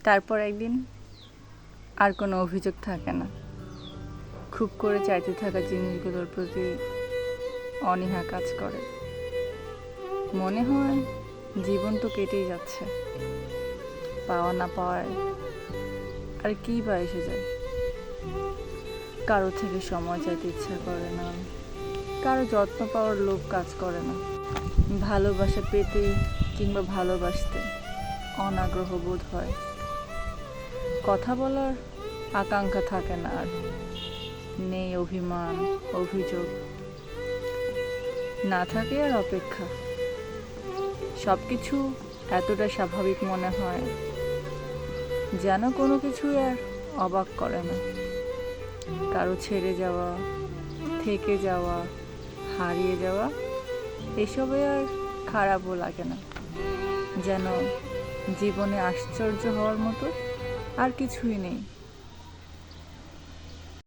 তারপর একদিন আর কোনো অভিযোগ থাকে না। খুব করে চাইতে থাকা জিনিসগুলোর প্রতি অনীহা কাজ করে। মনে হয় জীবন তো কেটেই যাচ্ছে, পাওয়া না পাওয়ায় আর কি বা এসে যায়। কারো থেকে সময় চাইতে ইচ্ছা করে না, কারো যত্ন পাওয়ার লোভ কাজ করে না। ভালোবাসা পেতে কিংবা ভালোবাসতে অনাগ্রহ বোধ হয়। কথা বলার আকাঙ্ক্ষা থাকে না আর, নেই অভিমান অভিযোগ, না থাকে আর অপেক্ষা। সব কিছু এতটা স্বাভাবিক মনে হয় যেন কোনো কিছুই আর অবাক করে না। কারো ছেড়ে যাওয়া, থেকে যাওয়া, হারিয়ে যাওয়া এসবে আর খারাপও লাগে না। যেন জীবনে আশ্চর্য হওয়ার মতো আর কিছুই নেই।